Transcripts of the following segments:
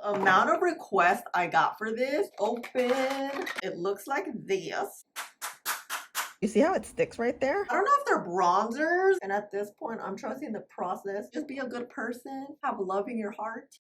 amount of requests I got for this. Open. It looks like this. You see how it sticks right there? I don't know if they're bronzers. And at this point, I'm trusting the process. Just be a good person. Have love in your heart.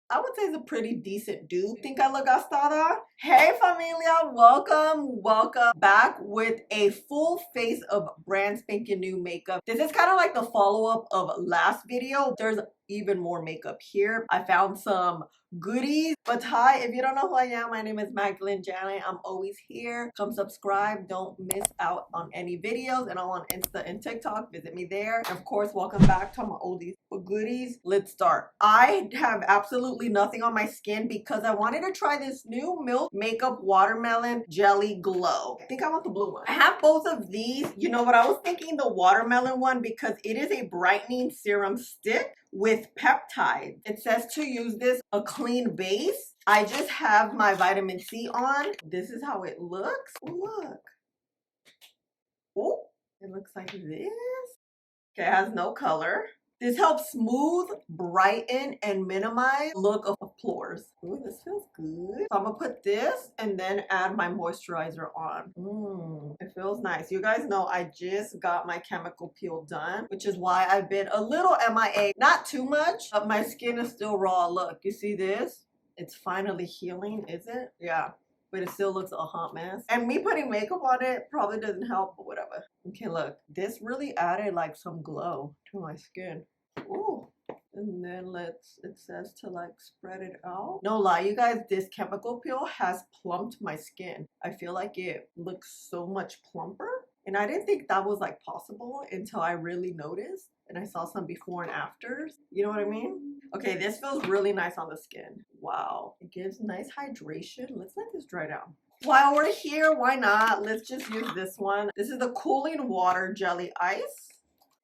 I would say it's a pretty decent dupe. Think I look gastada? Hey familia, welcome back with a full face of brand spanking new makeup. This is kind of like the follow-up of last video. There's even more makeup here. I found some goodies. But hi, if you don't know who I am, my name is Magdalene Janet. I'm always here. Come subscribe. Don't miss out on any videos. And I'm on Insta and TikTok. Visit me there. And of course, welcome back to my oldies but goodies. Let's start. I have absolutely nothing on my skin because I wanted to try this new Milk Makeup Watermelon Jelly Glow. I think I want the blue one. I have both of these. You know what? I was thinking the watermelon one because it is a brightening serum stick with peptides. It says to use this a clean base. I just have my vitamin C on. This is how it looks. Ooh, look. Oh, it looks like this. Okay, it has no color. This helps smooth, brighten, and minimize look of pores. Ooh, this feels good. So I'm gonna put this and then add my moisturizer on. It feels nice. You guys know I just got my chemical peel done, which is why I've been a little MIA. Not too much, but my skin is still raw. Look, you see this? It's finally healing, is it? Yeah. But it still looks a hot mess. And me putting makeup on it probably doesn't help, but whatever. Okay, look. This really added like some glow to my skin. Ooh. And then it says to like spread it out. No lie, you guys, this chemical peel has plumped my skin. I feel like it looks so much plumper. And I didn't think that was like possible until I really noticed. And I saw some before and afters. You know what I mean? Okay, this feels really nice on the skin. Wow, it gives nice hydration. Let's let this dry down. While we're here, why not? Let's just use this one. This is the Cooling Water Jelly Ice.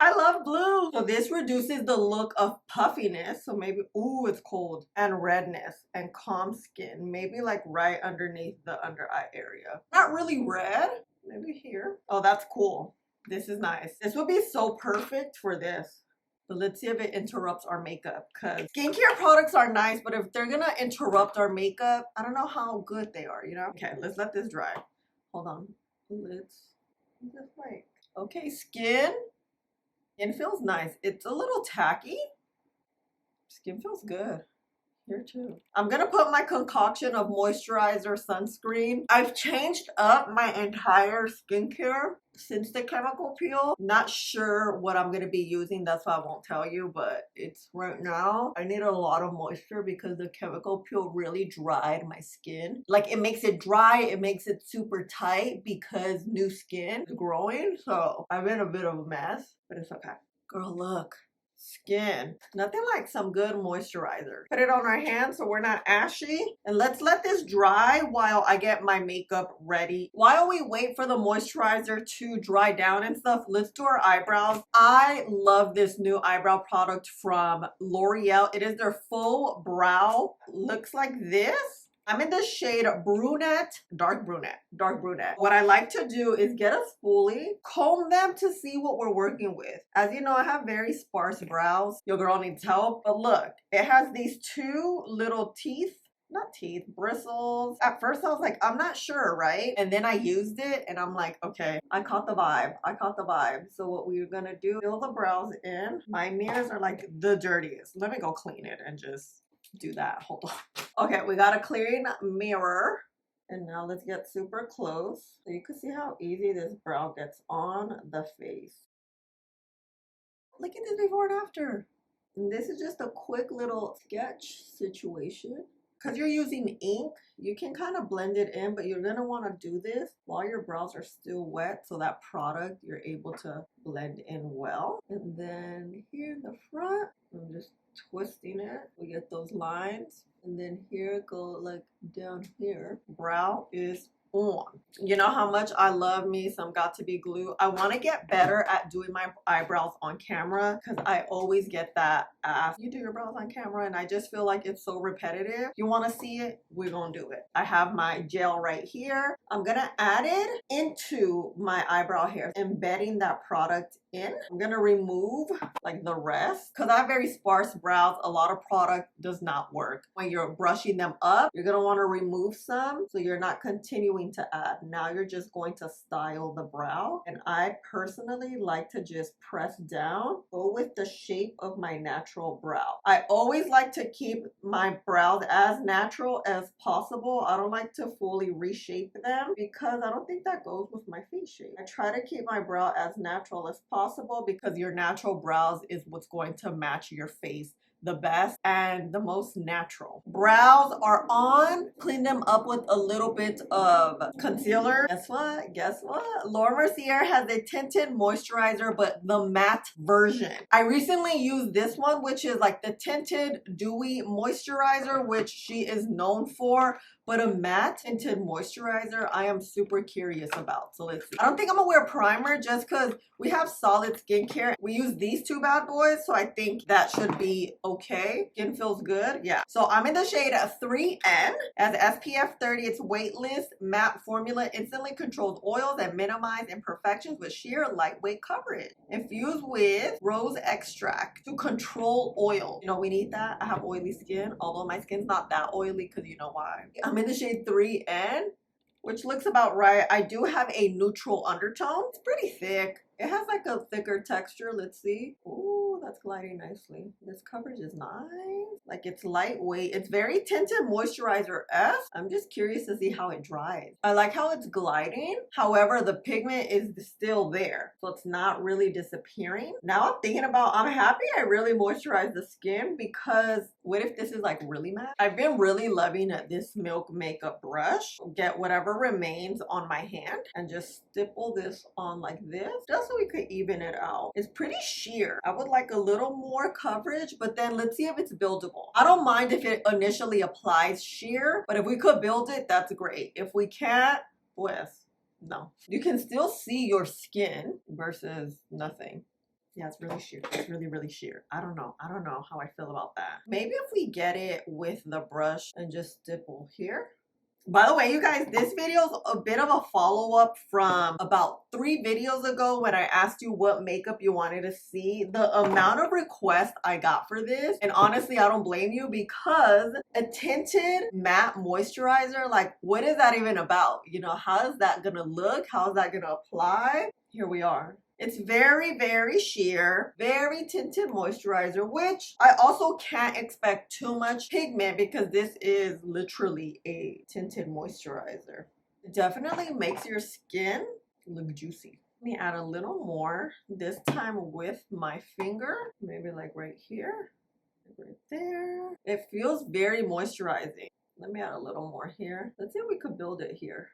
I love blue. So this reduces the look of puffiness. So maybe, ooh, it's cold. And redness and calm skin. Maybe like right underneath the under eye area. Not really red. Maybe here. Oh, that's cool. This is nice. This would be so perfect for this. But let's see if it interrupts our makeup, because skincare products are nice, but if they're gonna interrupt our makeup, I don't know how good they are, you know? Okay, let's let this dry. Hold on. Let's just wait. Okay, skin. Skin feels nice. It's a little tacky. Skin feels good. Here too. I'm gonna put my concoction of moisturizer, sunscreen. I've changed up my entire skincare since the chemical peel. Not sure what I'm gonna be using, that's why I won't tell you, but it's right now. I need a lot of moisture because the chemical peel really dried my skin. Like it makes it dry, it makes it super tight because new skin is growing. So I've been a bit of a mess, but it's okay. Girl, look. Skin. Nothing like some good moisturizer. Put it on our hands so we're not ashy. And let's let this dry while I get my makeup ready. While we wait for the moisturizer to dry down and stuff, let's do our eyebrows. I love this new eyebrow product from L'Oreal. It is their full brow. Looks like this. I'm in the shade brunette, dark brunette. What I like to do is get a spoolie, comb them to see what we're working with. As you know, I have very sparse brows. Your girl needs help. But look, it has these two little bristles. At first I was like, I'm not sure, right? And then I used it and I'm like, okay, I caught the vibe. So what we're gonna do, fill the brows in. My mirrors are like the dirtiest. Let me go clean it and just do that. Hold on. Okay, we got a clean mirror. And now let's get super close. So you can see how easy this brow gets on the face. Look at this before and after. And this is just a quick little sketch situation. Because you're using ink, you can kind of blend it in, but you're going to want to do this while your brows are still wet, so that product you're able to blend in well. And then here in the front, I'm just twisting it. We get those lines. And then here, go like down here. Brow is on. You know how much I love me some Got To Be glue. I want to get better at doing my eyebrows on camera because I always get that ask, you do your brows on camera, and I just feel like it's so repetitive. You want to see it? We're gonna do it. I have my gel right here. I'm gonna add it into my eyebrow hair, embedding that product in. I'm gonna remove like the rest because I have very sparse brows. A lot of product does not work. When you're brushing them up, you're gonna want to remove some so you're not continuing to add. Now you're just going to style the brow, and I personally like to just press down, go with the shape of my natural brow. I always like to keep my brows as natural as possible. I don't like to fully reshape them because I don't think that goes with my face shape. I try to keep my brow as natural as possible because your natural brows is what's going to match your face the best and the most natural. Brows are on. Clean them up with a little bit of concealer. Guess what? Guess what? Laura Mercier has a tinted moisturizer, but the matte version. I recently used this one, which is like the tinted dewy moisturizer, which she is known for. But a matte tinted moisturizer, I am super curious about. So let's see. I don't think I'm gonna wear primer just because we have solid skincare. We use these two bad boys, so I think that should be okay. Skin feels good, yeah. So I'm in the shade 3N. As SPF 30, it's weightless matte formula, instantly controls oils and minimize imperfections with sheer lightweight coverage. Infused with rose extract to control oil. You know, we need that. I have oily skin, although my skin's not that oily because you know why. I'm in the shade 3N, which looks about right. I do have a neutral undertone. It's pretty thick. It has like a thicker texture. Let's see. Ooh, that's gliding nicely. This coverage is nice. Like it's lightweight. It's very tinted moisturizer-esque. I'm just curious to see how it dries. I like how it's gliding. However, the pigment is still there. So it's not really disappearing. Now I'm thinking about, I'm happy I really moisturized the skin because what if this is like really matte? I've been really loving this Milk makeup brush. Get whatever remains on my hand and just stipple this on like this. Just so we could even it out. It's pretty sheer. I would like a little more coverage, but then let's see if it's buildable. I don't mind if it initially applies sheer, but if we could build it, that's great. If we can't, pues, no. You can still see your skin versus nothing. Yeah, it's really sheer. It's really, really sheer. I don't know. I don't know how I feel about that. Maybe if we get it with the brush and just stipple here. By the way, you guys, this video is a bit of a follow-up from about 3 videos ago when I asked you what makeup you wanted to see. The amount of requests I got for this, and honestly, I don't blame you because a tinted matte moisturizer, like what is that even about? You know, how is that gonna look? How is that gonna apply? Here we are. It's very, very sheer, very tinted moisturizer, which I also can't expect too much pigment because this is literally a tinted moisturizer. It definitely makes your skin look juicy. Let me add a little more, this time with my finger, maybe like right here, right there. It feels very moisturizing. Let me add a little more here. Let's see if we could build it here.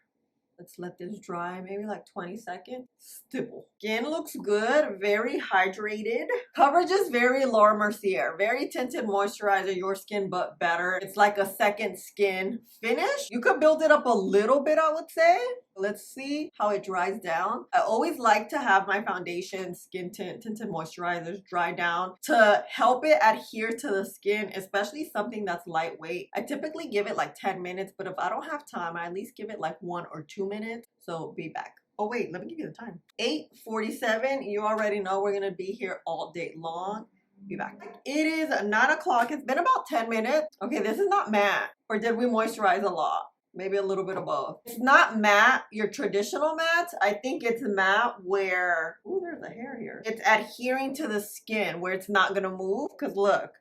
Let's let this dry, maybe like 20 seconds. Stipple. Skin looks good, very hydrated. Coverage is very Laura Mercier. Very tinted moisturizer, your skin but better. It's like a second skin finish. You could build it up a little bit, I would say. Let's see how it dries down. I always like to have my foundation skin tinted moisturizers dry down to help it adhere to the skin, especially something that's lightweight. I typically give it like 10 minutes, but if I don't have time, I at least give it like 1 or 2 minutes. So be back. Oh wait, let me give you the time. 8:47. You already know we're gonna be here all day long. Be back. It is 9 o'clock. It's been about 10 minutes. Okay, this is not matte. Or did we moisturize a lot? Maybe a little bit of both. It's not matte, your traditional matte. I think it's matte where, ooh, there's a hair here. It's adhering to the skin where it's not gonna move. Cause look,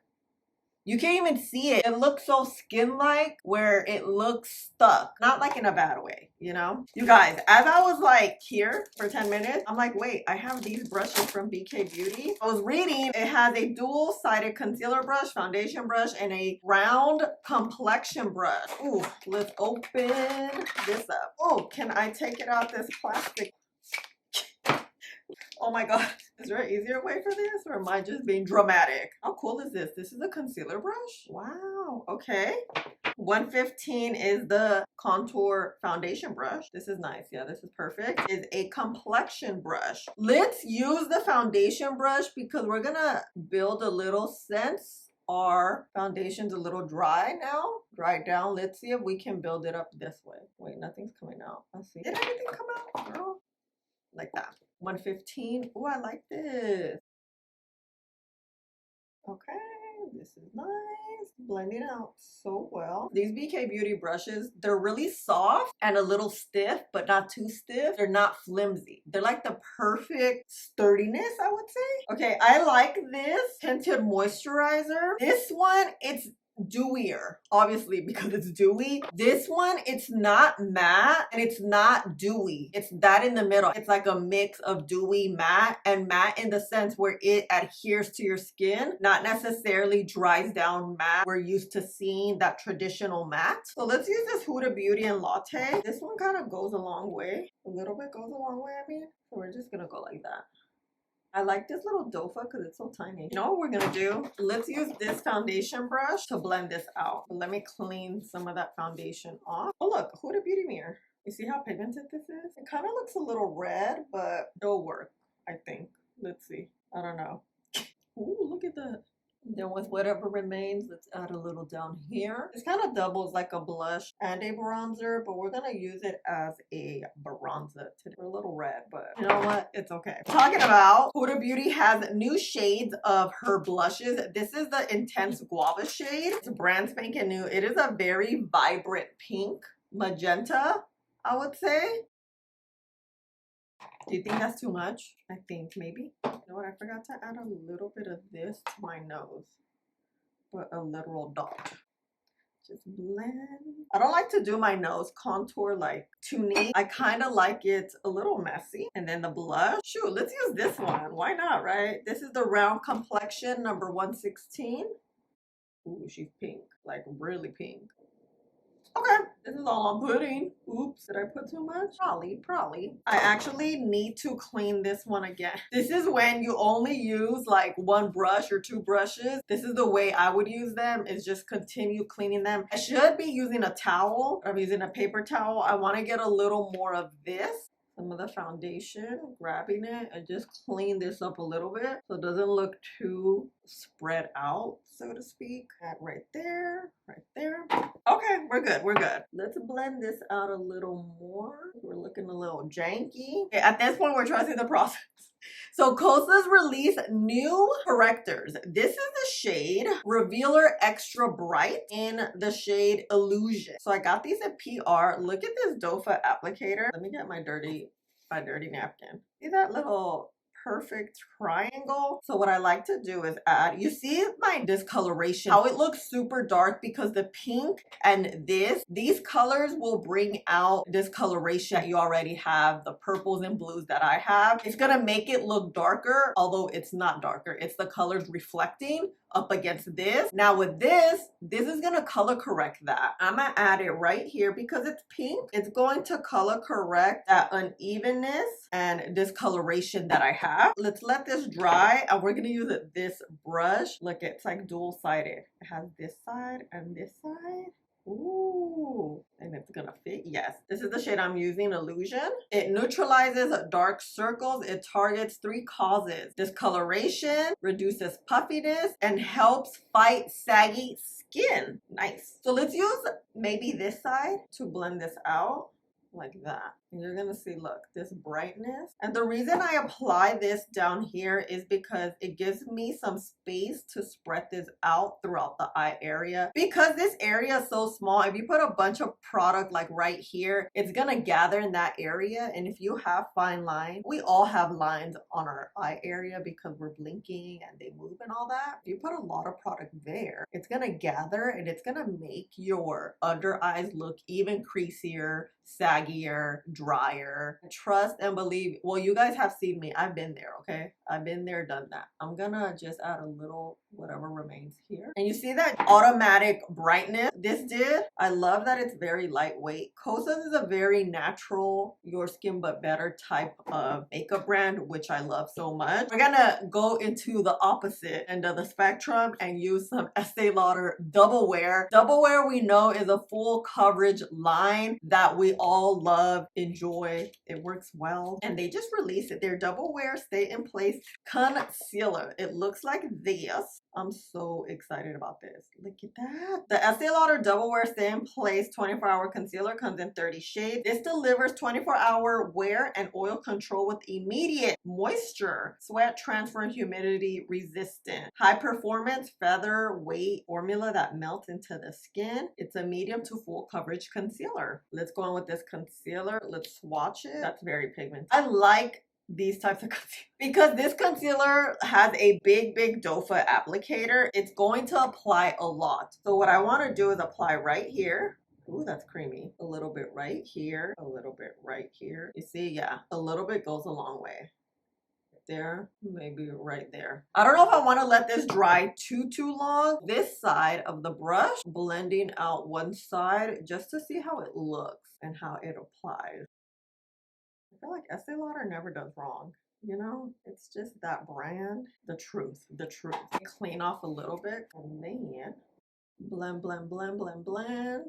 you can't even see it. It looks so skin-like where it looks stuck. Not like in a bad way, you know? You guys, as I was like here for 10 minutes, I'm like, wait, I have these brushes from BK Beauty. I was reading, it has a dual-sided concealer brush, foundation brush, and a round complexion brush. Ooh, let's open this up. Oh, can I take it out this plastic? Oh my god, is there an easier way for this or am I just being dramatic? How cool is this? This is a concealer brush? Wow, okay. 115 is the contour foundation brush. This is nice. Yeah, this is perfect. Is a complexion brush. Let's use the foundation brush because we're gonna build a little sense our foundation's a little dry now. Dry down. Let's see if we can build it up this way. Wait, nothing's coming out. Let's see. Did anything come out, girl? like that. 115. Oh, I like this. Okay, this is nice. Blending out so well. These BK Beauty brushes, they're really soft and a little stiff, but not too stiff. They're not flimsy. They're like the perfect sturdiness, I would say. Okay, I like this tinted moisturizer. This one, it's dewier, obviously, because it's dewy. This one, it's not matte and it's not dewy. It's that in the middle. It's like a mix of dewy matte, and matte in the sense where it adheres to your skin, not necessarily dries down matte. We're used to seeing that traditional matte. So let's use this Huda Beauty and Latte. This one kind of goes a long way. A little bit goes a long way, I mean. So we're just gonna go like that. I like this little dofa because it's so tiny. You know what we're gonna do? Let's use this foundation brush to blend this out. Let me clean some of that foundation off. Oh look, Huda Beauty mirror. You see how pigmented this is? It kind of looks a little red, but it'll work, I think. Let's see. I don't know. Ooh, look at that. Then with whatever remains, let's add a little down here. This kind of doubles like a blush and a bronzer, but we're gonna use it as a bronzer today. We're a little red, but you know what? It's okay. Talking about, Huda Beauty has new shades of her blushes. This is the Intense Guava shade. It's brand spanking new. It is a very vibrant pink, magenta, I would say. Do you think that's too much? I think maybe. You know what? I forgot to add a little bit of this to my nose. But a literal dot. Just blend. I don't like to do my nose contour like too neat. I kind of like it a little messy. And then the blush. Shoot, let's use this one. Why not, right? This is the Round Complexion number 116. Ooh, she's pink. Like really pink. Okay, this is all I'm putting. Oops, did I put too much? Probably. I actually need to clean this one again. This is when you only use like one brush or two brushes. This is the way I would use them, is just continue cleaning them. I should be using a towel. I'm using a paper towel. I want to get a little more of this. Some of the foundation, grabbing it and just clean this up a little bit so it doesn't look too spread out, so to speak. Add right there, right there. Okay, we're good, we're good. Let's blend this out a little more. We're looking a little janky. Okay, at this point, we're trusting the process. So Kosas released new correctors. This is the shade Revealer Extra Bright in the shade Illusion. So I got these at PR. Look at this dofa applicator. Let me get my dirty napkin. See that little perfect triangle? So what I like to do is add, you see my discoloration, how it looks super dark because the pink and these colors will bring out discoloration that you already have, the purples and blues that I have. It's gonna make it look darker, although it's not darker. It's the colors reflecting up against this. Now with this is gonna color correct that. I'm gonna add it right here because it's pink. It's going to color correct that unevenness and discoloration that I have. Let's let this dry and we're gonna use this brush. Look, it's like dual-sided. It has this side and this side. Ooh, and it's gonna fit. Yes, this is the shade I'm using, Illusion. It neutralizes dark circles. It targets 3 causes: discoloration, reduces puffiness, and helps fight saggy skin. Nice. So let's use maybe this side to blend this out. Like that. And you're gonna see, look, this brightness. And the reason I apply this down here is because it gives me some space to spread this out throughout the eye area. Because this area is so small, if you put a bunch of product like right here, it's gonna gather in that area. And if you have fine lines, we all have lines on our eye area because we're blinking and they move and all that. If you put a lot of product there, it's gonna gather and it's gonna make your under eyes look even creasier, saggier, drier. Trust and believe. Well, you guys have seen me. I've been there, okay? I've been there, done that. I'm gonna just add a little whatever remains here. And you see that automatic brightness this did? I love that it's very lightweight. Kosas is a very natural, your skin but better type of makeup brand, which I love so much. We're gonna go into the opposite end of the spectrum and use some Estee Lauder Double Wear. Double Wear we know is a full coverage line that we all all love, enjoy. It works well. And they just released it. Their Double Wear Stay in Place Concealer. It looks like this. I'm so excited about this. Look at that. The Estee Lauder Double Wear Stay in Place 24-hour concealer comes in 30 shades. This delivers 24-hour wear and oil control with immediate moisture, sweat transfer, and humidity resistant. High performance feather weight formula that melts into the skin. It's a medium to full coverage concealer. Let's go on with this concealer. Let's swatch it. That's very pigmented. I like these types of concealer because this concealer has a big doe-foot applicator. It's going to apply a lot. So what I want to do is apply right here. Ooh, that's creamy. A little bit right here, a little bit right here. You see, yeah, a little bit goes a long way. There, maybe right there. I don't know if I want to let this dry too long. This side of the brush, blending out one side just to see how it looks and how it applies. I feel like Estee Lauder never does wrong. You know, it's just that brand. The truth, the truth. Clean off a little bit and then blend.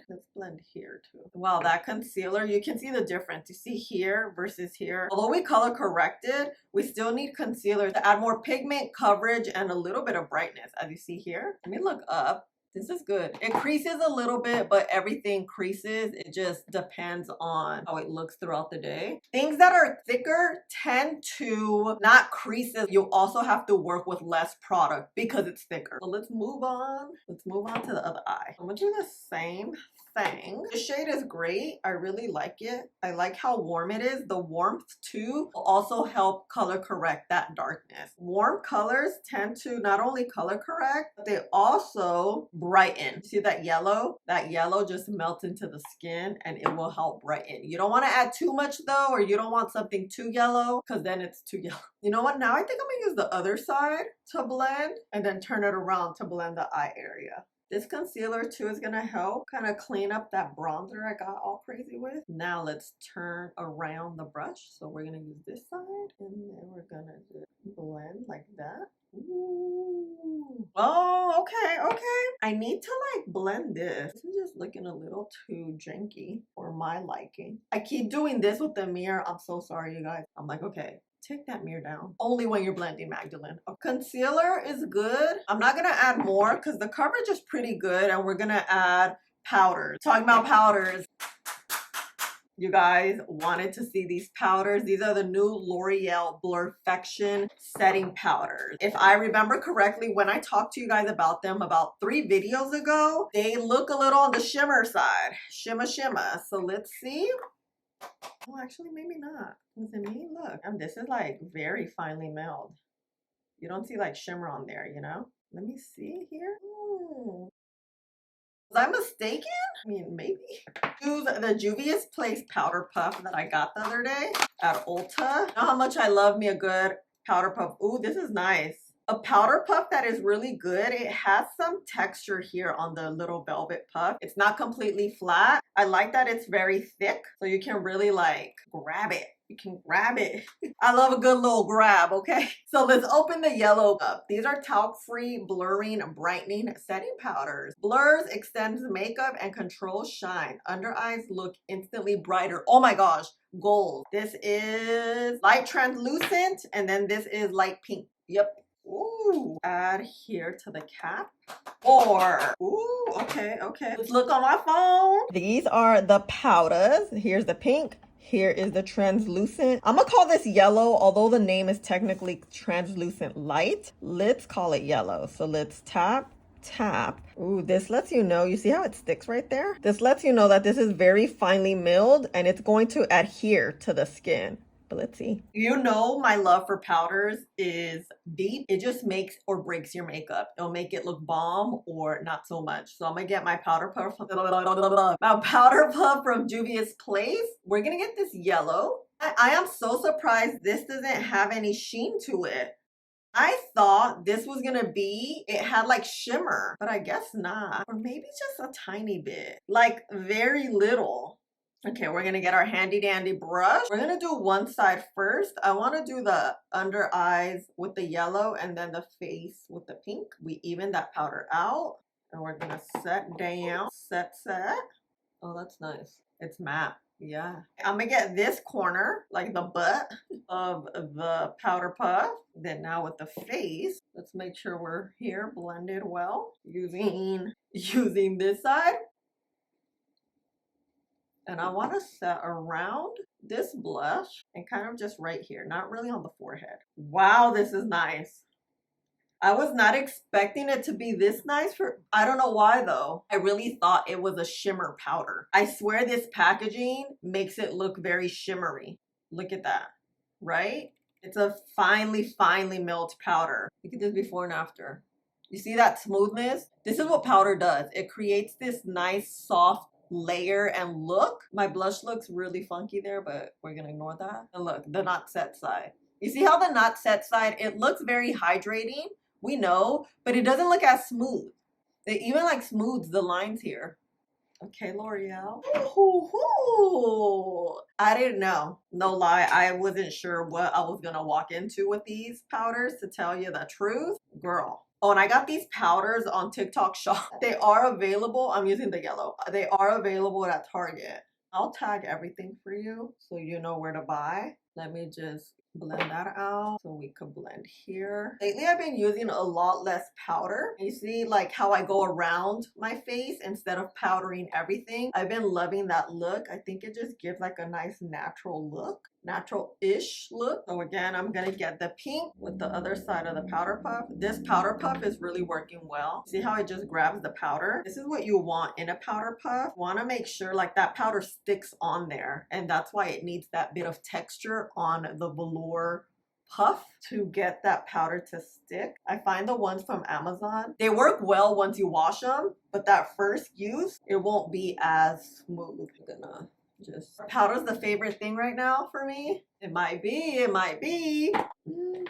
Let's blend here too. Wow, that concealer, you can see the difference. You see here versus here. Although we color corrected, we still need concealer to add more pigment coverage and a little bit of brightness, as you see here. Let me look up. This is good. It creases a little bit, but everything creases. It just depends on how it looks throughout the day. Things that are thicker tend to not creases. You also have to work with less product because it's thicker. So let's move on. Let's move on to the other eye. I'm gonna do the same thing. The shade is great. I really like it. I like how warm it is. The warmth too will also help color correct that darkness. Warm colors tend to not only color correct, but they also brighten. See that yellow? That yellow just melts into the skin and it will help brighten. You don't want to add too much though, or you don't want something too yellow because then it's too yellow. You know what? Now I think I'm gonna use the other side to blend and then turn it around to blend the eye area. This concealer too is gonna help kind of clean up that bronzer I got all crazy with. Now let's turn around the brush. So we're gonna use this side and then we're gonna just blend like that. Ooh. Oh, okay. I need to like blend this. This is just looking a little too janky for my liking. I keep doing this with the mirror. I'm so sorry, you guys. I'm like, okay, take that mirror down. Only when you're blending, Magdalene. Concealer is good. I'm not gonna add more because the coverage is pretty good and we're gonna add powders. Talking about powders, you guys wanted to see these powders. These are the new L'Oreal Blurfection setting powders. If I remember correctly, when I talked to you guys about them about 3 videos ago, they look a little on the shimmer side. Shimmer. So let's see. Oh, actually, maybe not. Was it me? Look, and this is like very finely milled. You don't see like shimmer on there, you know? Let me see here. Was I mistaken? I mean, maybe. Use the Juvia's Place powder puff that I got the other day at Ulta. You know how much I love me a good powder puff. Ooh, this is nice. A powder puff that is really good. It has some texture here on the little velvet puff. It's not completely flat. I like that it's very thick, so you can really like grab it. You can grab it. I love a good little grab, okay? So let's open the yellow up. These are talc-free blurring brightening setting powders. Blurs, extends makeup, and controls shine. Under eyes look instantly brighter. Oh my gosh, gold. This is light translucent, and then this is light pink. Yep. Ooh, add here to the cap. Ooh, okay. Let's look on my phone. These are the powders. Here's the pink. Here is the translucent. I'm gonna call this yellow, although the name is technically translucent light. Let's call it yellow. So let's tap. Ooh, this lets you know, you see how it sticks right there? This lets you know that this is very finely milled and it's going to adhere to the skin. But let's see. You know my love for powders is deep. It just makes or breaks your makeup. It'll make it look bomb or not so much. So I'm gonna get my powder puff. My powder puff from Juvia's Place. We're gonna get this yellow. I am so surprised this doesn't have any sheen to it. I thought this was gonna be, it had like shimmer, but I guess not. Or maybe just a tiny bit, like very little. Okay, we're gonna get our handy dandy brush. We're gonna do one side first. I wanna do the under eyes with the yellow and then the face with the pink. We even that powder out and we're gonna set down, set. Oh, that's nice. It's matte. Yeah. I'm gonna get this corner, like the butt of the powder puff. Then now with the face, let's make sure we're here blended well using this side. And I want to set around this blush and kind of just right here, not really on the forehead. Wow, this is nice. I was not expecting it to be this nice I don't know why though. I really thought it was a shimmer powder. I swear this packaging makes it look very shimmery. Look at that, right? It's a finely milled powder. Look at this before and after. You see that smoothness? This is what powder does. It creates this nice soft layer and look. My blush looks really funky there, but we're gonna ignore that. And look, the not set side. You see how the not set side, it looks very hydrating, we know, but it doesn't look as smooth. It even like smooths the lines here. Okay, L'Oreal. I didn't know. No lie, I wasn't sure what I was gonna walk into with these powders, to tell you the truth. Girl. Oh, and I got these powders on TikTok Shop. They are available. I'm using the yellow. They are available at Target. I'll tag everything for you so you know where to buy. Let me just blend that out so we could blend here. Lately, I've been using a lot less powder. You see like how I go around my face instead of powdering everything. I've been loving that look. I think it just gives like a nice natural look. Natural-ish look. So again, I'm gonna get the pink with the other side of the powder puff. This powder puff is really working well. See how it just grabs the powder? This is what you want in a powder puff. You want to make sure like that powder sticks on there, and that's why it needs that bit of texture on the velour puff to get that powder to stick. I find the ones from Amazon, they work well once you wash them, but that first use, it won't be as smooth. I'm gonna just powder's the favorite thing right now for me. It might be. I'm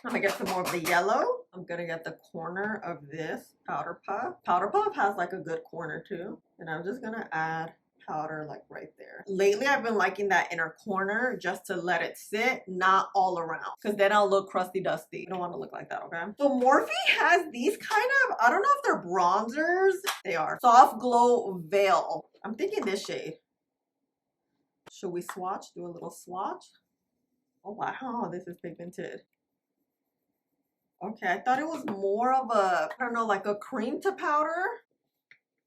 gonna get some more of the yellow. I'm gonna get the corner of this powder puff. Powder puff has like a good corner too. And I'm just gonna add powder like right there. Lately I've been liking that inner corner just to let it sit, not all around, because then I'll look crusty dusty. I don't want to look like that, okay? So Morphe has these kind of, I don't know if they're bronzers. They are. Soft Glow Veil. I'm thinking this shade. Should we swatch? Do a little swatch? Oh wow, this is pigmented. Okay, I thought it was more of a, I don't know, like a cream to powder.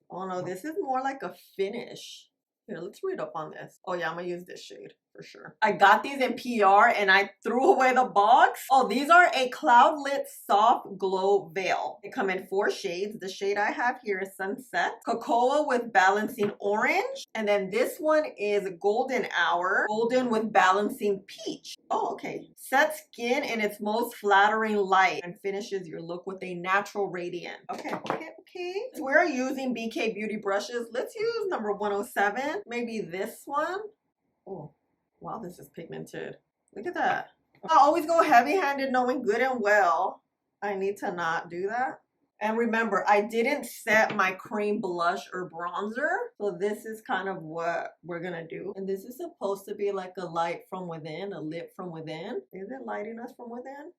Oh no, this is more like a finish. Here, let's read up on this. Oh yeah, I'm gonna use this shade for sure. I got these in PR and I threw away the box. Oh, these are a Cloud Lit Soft Glow Veil. They come in 4 shades. The shade I have here is Sunset, Cocoa with Balancing Orange, and then this one is Golden Hour, Golden with Balancing Peach. Oh, okay. Set skin in its most flattering light and finishes your look with a natural radiance. Okay. We're using BK Beauty brushes. Let's use number 107. Maybe this one. Oh, wow, this is pigmented. Look at that. I always go heavy-handed knowing good and well I need to not do that. And remember, I didn't set my cream blush or bronzer. So this is kind of what we're gonna do. And this is supposed to be like a light from within, a lit from within. Is it lighting us from within?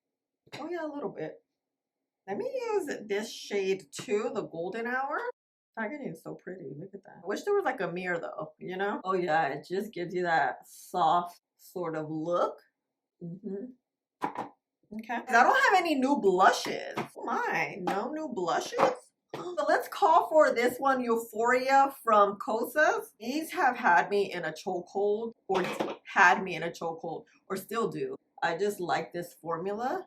Oh yeah, a little bit. Let me use this shade too, the Golden Hour. Packaging is so pretty. Look at that. I wish there was like a mirror though, you know? Oh yeah, it just gives you that soft sort of look. Okay. I don't have any new blushes. Oh my, no new blushes? So let's call for this one, Euphoria from Kosas. These have had me in a chokehold, or still do. I just like this formula.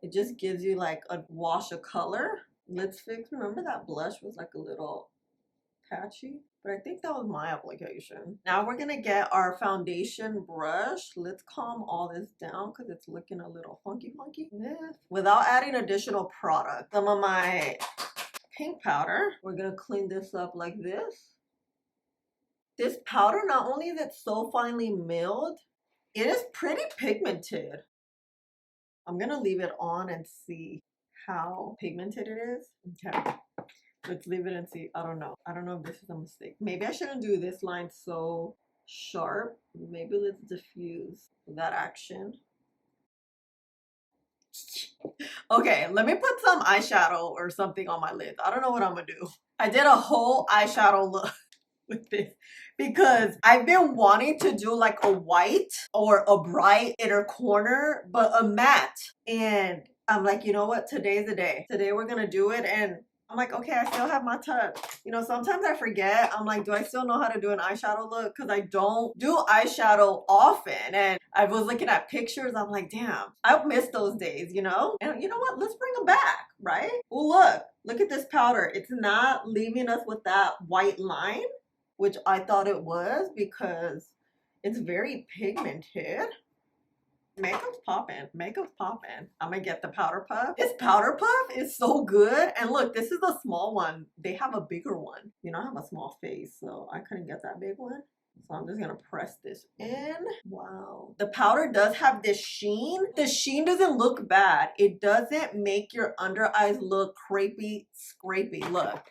It just gives you like a wash of color. Let's fix, remember that blush was like a little patchy? But I think that was my application. Now we're gonna get our foundation brush. Let's calm all this down because it's looking a little funky. Yes. Without adding additional product. Some of my pink powder. We're gonna clean this up like this. This powder, not only is it so finely milled, it is pretty pigmented. I'm gonna leave it on and see how pigmented it is. Okay, let's leave it and see. I don't know if this is a mistake. Maybe I shouldn't do this line so sharp. Maybe let's diffuse that action. Okay, let me put some eyeshadow or something on my lids. I don't know what I'm gonna do. I did a whole eyeshadow look. with this because I've been wanting to do like a white or a bright inner corner, but a matte. And I'm like, you know what? Today's the day. Today we're gonna do it. And I'm like, okay, I still have my touch. You know, sometimes I forget. I'm like, do I still know how to do an eyeshadow look? Because I don't do eyeshadow often. And I was looking at pictures. I'm like, damn, I miss those days, you know? And you know what? Let's bring them back, right? Well, look at this powder. It's not leaving us with that white line, which I thought it was because it's very pigmented. Makeup's popping. Makeup's popping. I'm gonna get the powder puff. This powder puff is so good. And look, this is a small one. They have a bigger one. You know, I have a small face, so I couldn't get that big one. So I'm just gonna press this in. Wow. The powder does have this sheen. The sheen doesn't look bad. It doesn't make your under eyes look crepey, scrapey. Look.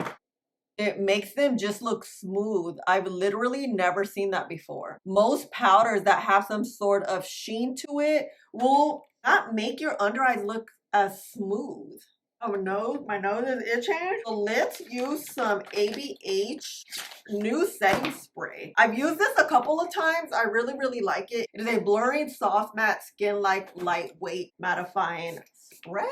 It makes them just look smooth. I've literally never seen that before. Most powders that have some sort of sheen to it will not make your under eyes look as smooth. Oh, my nose is itching. So let's use some ABH new setting spray. I've used this a couple of times. I really, really like it. It is a blurring, soft matte, skin-like, lightweight mattifying spray.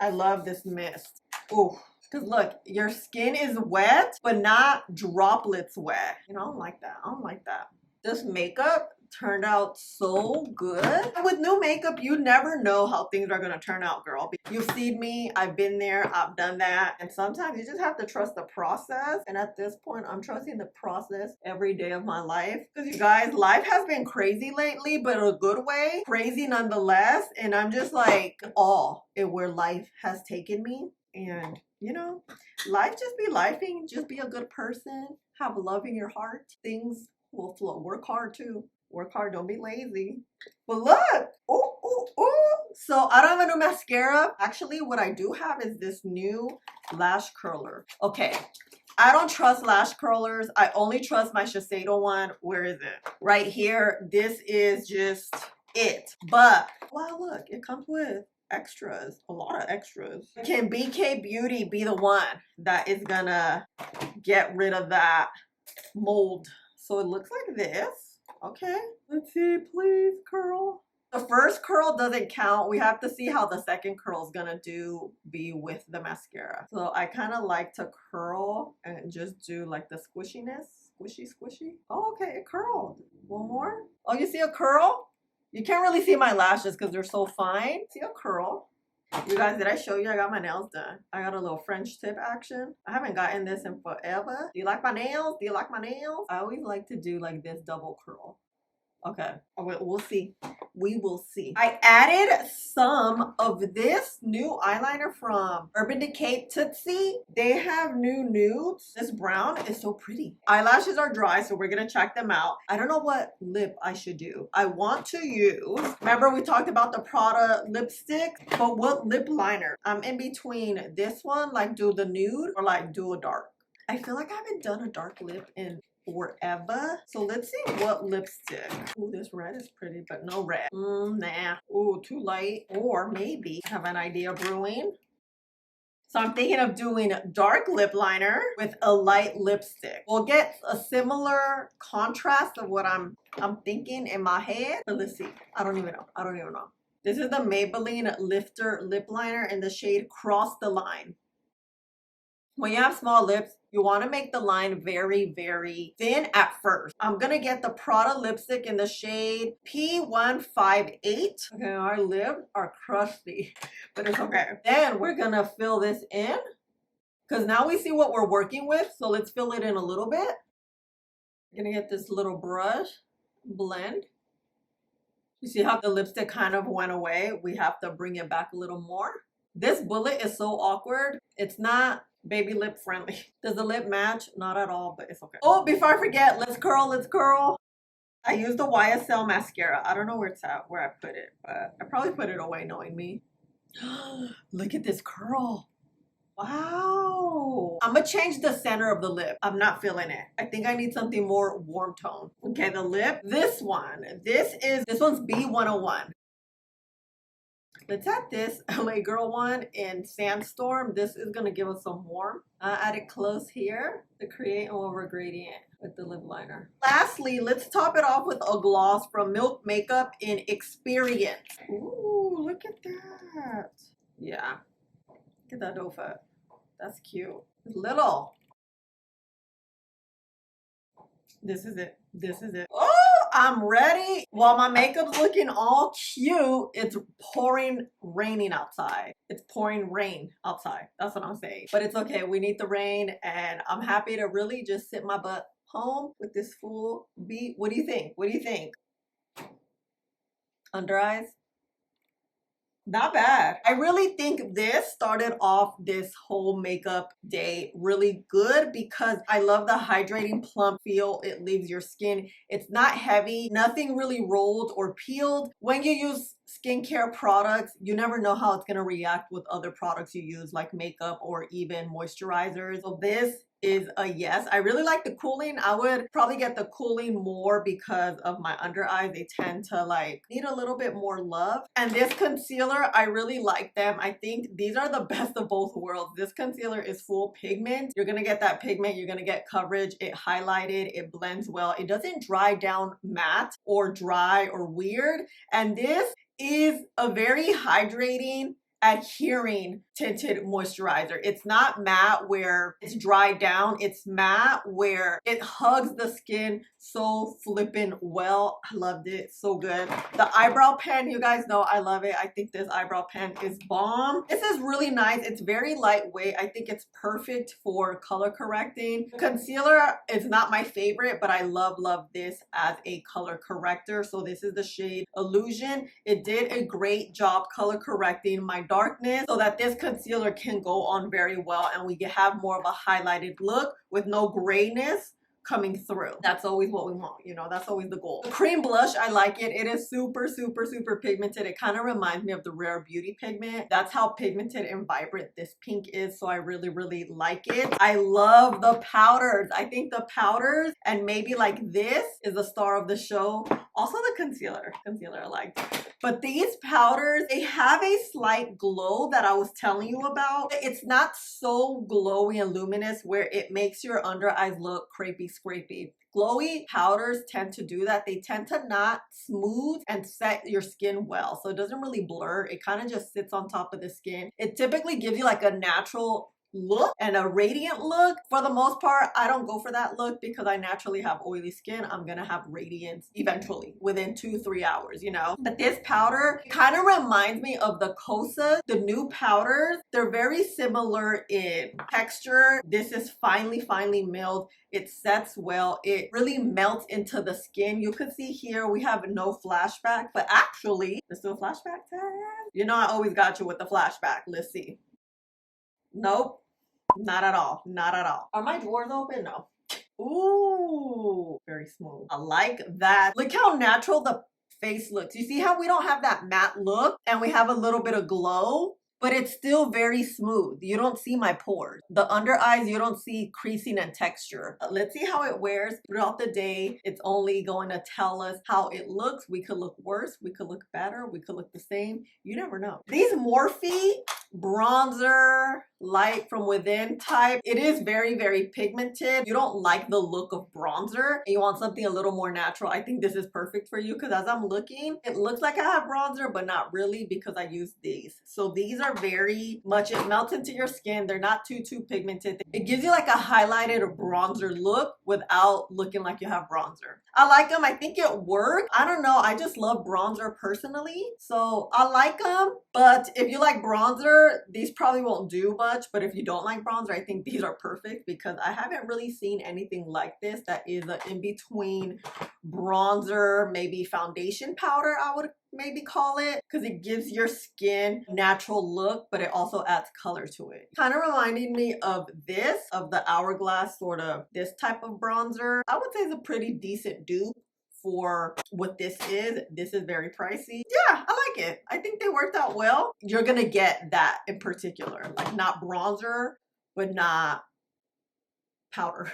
I love this mist. Ooh. Because look, your skin is wet, but not droplets wet. You know, I don't like that. I don't like that. This makeup turned out so good. And with new makeup, you never know how things are going to turn out, girl. You've seen me. I've been there. I've done that. And sometimes you just have to trust the process. And at this point, I'm trusting the process every day of my life. Because you guys, life has been crazy lately, but in a good way. Crazy nonetheless. And I'm just like awe at where life has taken me. And you know, life just be lifing. Just be a good person. Have love in your heart. Things will flow. Work hard too. Work hard. Don't be lazy. But look. Ooh, ooh, ooh. So I don't have a new mascara. Actually, what I do have is this new lash curler. Okay. I don't trust lash curlers. I only trust my Shiseido one. Where is it? Right here. This is just it. But wow, look. It comes with extras, a lot of extras. Can BK Beauty be the one that is gonna get rid of that mold? So it looks like this. Okay, let's see, please curl. The first curl doesn't count. We have to see how the second curl is gonna be with the mascara. So I kind of like to curl and just do like the squishiness, squishy. Oh, okay, it curled. One more. Oh, you see a curl? You can't really see my lashes because they're so fine. See a curl. You guys, did I show you I got my nails done? I got a little French tip action. I haven't gotten this in forever. Do you like my nails? Do you like my nails? I always like to do like this double curl. Okay, we'll see. We will see. I added some of this new eyeliner from Urban Decay Tootsie. They have new nudes. This brown is so pretty. Eyelashes are dry, so we're gonna check them out. I don't know what lip I should do. I want to use, remember we talked about the Prada lipstick, but what lip liner? I'm in between this one, like do the nude or like do a dark. I feel like I haven't done a dark lip in forever. So let's see what lipstick. Ooh, this red is pretty, but no red. Nah. Ooh, too light. Or maybe I have an idea brewing. So I'm thinking of doing dark lip liner with a light lipstick. We'll get a similar contrast of what I'm thinking in my head. But let's see. I don't even know. This is the Maybelline Lifter lip liner in the shade Cross the Line. When you have small lips, you want to make the line very, very thin at first. I'm going to get the Prada lipstick in the shade P158. Okay, our lips are crusty, but it's okay. Then we're going to fill this in because now we see what we're working with. So let's fill it in a little bit. I'm going to get this little brush, blend. You see how the lipstick kind of went away? We have to bring it back a little more. This bullet is so awkward. It's not baby lip friendly. Does the lip match? Not at all, but it's okay. Oh, before I forget, let's curl. I used the YSL mascara. I don't know where it's at, where I put it, but I probably put it away knowing me. Look at this curl. Wow. I'm gonna change the center of the lip. I'm not feeling it. I think I need something more warm tone. Okay, the lip, this one's B101. Let's add this LA Girl one in Sandstorm. This is gonna give us some warmth. Add it close here to create an over gradient with the lip liner. Lastly, let's top it off with a gloss from Milk Makeup in Experience. Ooh, look at that. Yeah, look at that doe foot. That's cute. It's little. This is it. This is it. Oh, I'm ready. While my makeup's looking all cute, it's raining outside. It's pouring rain outside. That's what I'm saying. But it's okay. We need the rain, and I'm happy to really just sit my butt home with this full beat. What do you think? What do you think? Under eyes? Not bad. I really think this started off this whole makeup day really good because I love the hydrating plump feel it leaves your skin. It's not heavy, nothing really rolled or peeled. When you use skincare products, you never know how it's going to react with other products you use like makeup or even moisturizers. So this is a yes. I really like the cooling. I would probably get the cooling more because of my under eyes. They tend to like need a little bit more love. And this concealer, I really like them. I think these are the best of both worlds. This concealer is full pigment. You're gonna get that pigment, you're gonna get coverage, it highlighted, it blends well. It doesn't dry down matte or dry or weird. And this is a very hydrating, adhering tinted moisturizer. It's not matte where it's dried down. It's matte where it hugs the skin so flippin' well. I loved it. So good. The eyebrow pen, you guys know I love it. I think this eyebrow pen is bomb. This is really nice. It's very lightweight. I think it's perfect for color correcting. Concealer is not my favorite, but I love this as a color corrector. So this is the shade Illusion. It did a great job color correcting my darkness so that this concealer can go on very well and we can have more of a highlighted look with no grayness coming through. That's always what we want, you know, that's always the goal. The cream blush, I like it. It is super pigmented. It kind of reminds me of the Rare Beauty pigment. That's how pigmented and vibrant this pink is, so I really like it. I love the powders. I think the powders and maybe like this is the star of the show. Also the concealer I like. But these powders, they have a slight glow that I was telling you about. It's not so glowy and luminous where it makes your under eyes look crepey scrapey. Glowy powders tend to do that. They tend to not smooth and set your skin well. So it doesn't really blur. It kind of just sits on top of the skin. It typically gives you like a natural look and a radiant look. For the most part, I don't go for that look because I naturally have oily skin. I'm gonna have radiance eventually within 2-3 hours, you know. But this powder kind of reminds me of the Kosas, the new powders. They're very similar in texture. This is finely milled. It sets well. It really melts into the skin. You can see here we have no flashback, but actually, let's do a flashback test. You know I always got you with the flashback. Let's see. Nope, not at all. Not at all. Are my drawers open? No. Ooh, very smooth. I like that. Look how natural the face looks. You see how we don't have that matte look and we have a little bit of glow? But it's still very smooth. You don't see my pores. The under eyes, you don't see creasing and texture. Let's see how it wears throughout the day. It's only going to tell us how it looks. We could look worse. We could look better. We could look the same. You never know. These Morphe bronzer light from within type, it is very pigmented. You don't like the look of bronzer and you want something a little more natural. I think this is perfect for you because as I'm looking, it looks like I have bronzer but not really because I use these. So these are very much, it melts into your skin. They're not too pigmented. It gives you like a highlighted or bronzer look without looking like you have bronzer. I like them. I think it works. I don't know. I just love bronzer personally. So I like them. But if you like bronzer, these probably won't do much. But if you don't like bronzer, I think these are perfect because I haven't really seen anything like this that is an in-between bronzer, maybe foundation powder, I would maybe call it, because it gives your skin natural look, but it also adds color to it. Kind of reminding me of this, of the Hourglass sort of this type of bronzer. I would say it's a pretty decent dupe for what this is. This is very pricey. Yeah, I like it. I think they worked out well. You're gonna get that in particular, like not bronzer, but not powder.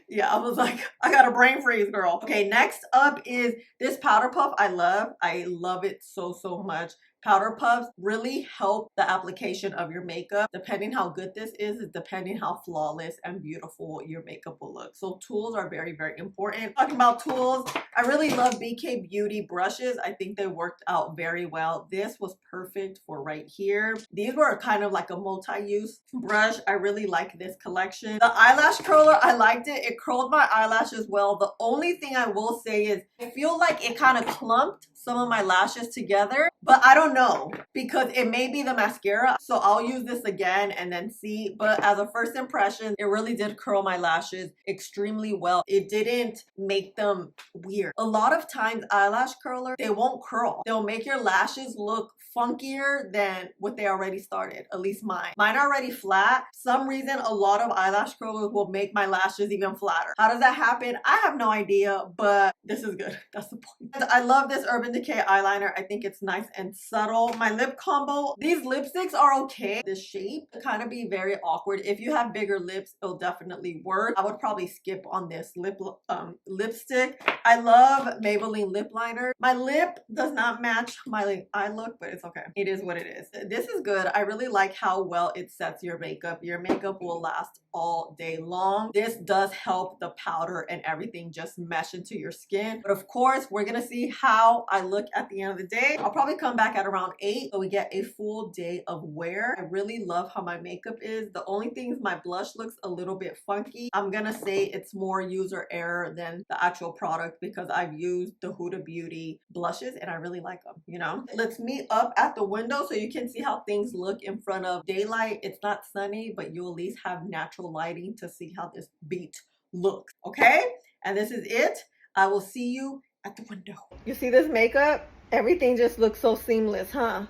Yeah, I was like, I got a brain freeze, girl. Okay, next up is this powder puff. I love it so much. Powder puffs really help the application of your makeup. Depending how good this is depending how flawless and beautiful your makeup will look. So tools are very, very important. Talking about tools, I really love BK Beauty brushes. I think they worked out very well. This was perfect for right here. These were kind of like a multi-use brush. I really like this collection. The eyelash curler, I liked it. It curled my eyelashes well. The only thing I will say is I feel like it kind of clumped some of my lashes together, but I don't know because it may be the mascara. So I'll use this again and then see. But as a first impression, it really did curl my lashes extremely well. It didn't make them weird. A lot of times eyelash curler, they won't curl. They'll make your lashes look funkier than what they already started, at least mine. Mine are already flat. Some reason a lot of eyelash curlers will make my lashes even flatter. How does that happen? I have no idea, but this is good. That's the point. And I love this Urban Decay eyeliner. I think it's nice and subtle. My lip combo, these lipsticks are okay. This shape can kind of be very awkward. If you have bigger lips, it'll definitely work. I would probably skip on this lipstick. I love Maybelline lip liner. My lip does not match my eye look, but it's okay. It is what it is. This is good. I really like how well it sets your makeup. Your makeup will last all day long. This does help the powder and everything just mesh into your skin. But of course, we're gonna see how I look at the end of the day. I'll probably come back at around 8 so we get a full day of wear. I really love how my makeup is. The only thing is my blush looks a little bit funky. I'm gonna say it's more user error than the actual product because I've used the Huda Beauty blushes and I really like them, you know? Let's meet up at the window so you can see how things look in front of daylight. It's not sunny, but you'll at least have natural lighting to see how this beat looks, okay? And this is it. I will see you at the window. You see this makeup? Everything just looks so seamless, huh?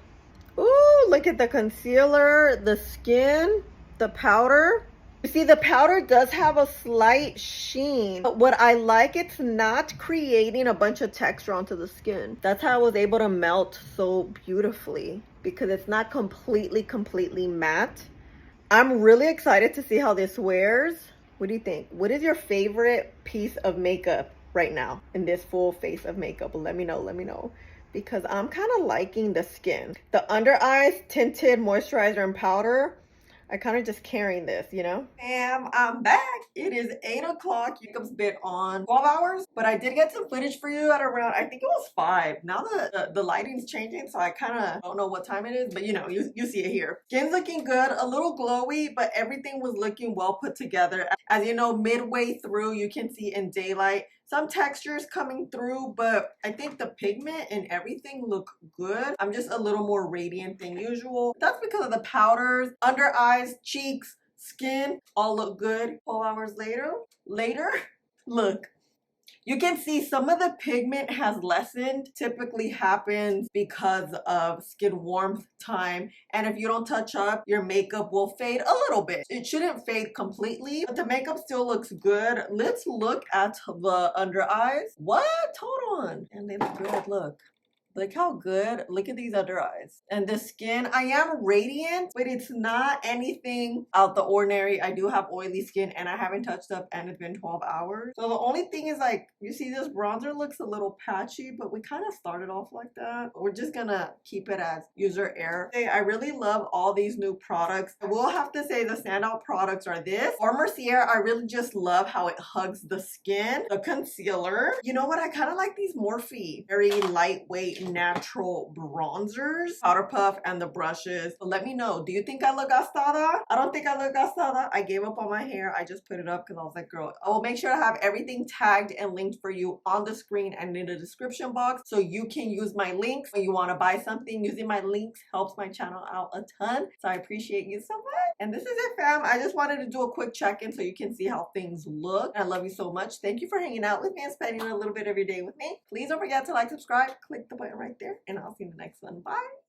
Ooh, look at the concealer, the skin, the powder. You see, the powder does have a slight sheen, but what I like, it's not creating a bunch of texture onto the skin. That's how I was able to melt so beautifully because it's not completely matte. I'm really excited to see how this wears. What do you think? What is your favorite piece of makeup right now in this full face of makeup? Let me know. Because I'm kind of liking the skin. The under eyes, tinted moisturizer and powder. I kind of just carrying this, you know? Bam, I'm back. It is 8 o'clock. Makeup's been on 12 hours, but I did get some footage for you at around, I think it was 5. Now the lighting's changing, so I kind of don't know what time it is, but you know, you see it here. Skin's looking good, a little glowy, but everything was looking well put together. As you know, midway through, you can see in daylight, some textures coming through, but I think the pigment and everything look good. I'm just a little more radiant than usual. That's because of the powders. Under eyes, cheeks, skin, all look good. 12 hours later, look. You can see some of the pigment has lessened. Typically happens because of skin warmth time. And if you don't touch up, your makeup will fade a little bit. It shouldn't fade completely, but the makeup still looks good. Let's look at the under eyes. What? Hold on. And they look good, look. Look how good. Look at these under eyes. And the skin, I am radiant, but it's not anything out the ordinary. I do have oily skin and I haven't touched up and it's been 12 hours. So the only thing is like, you see this bronzer looks a little patchy, but we kind of started off like that. We're just gonna keep it as user error. I really love all these new products. I will have to say the standout products are this. For Mercier, I really just love how it hugs the skin. The concealer. You know what? I kind of like these Morphe. Very lightweight, natural bronzers, powder puff, and the brushes. So let me know, do you think I look gastada? I don't think I look gastada. I gave up on my hair. I just put it up because I was like, girl, I will make sure to have everything tagged and linked for you on the screen and in the description box so you can use my links when you want to buy something. Using my links helps my channel out a ton, so I appreciate you so much. And this is it, fam. I just wanted to do a quick check-in so you can see how things look. I love you so much. Thank you for hanging out with me and spending a little bit of your day with me. Please don't forget to like, subscribe, click the button right there, and I'll see you in the next one. Bye.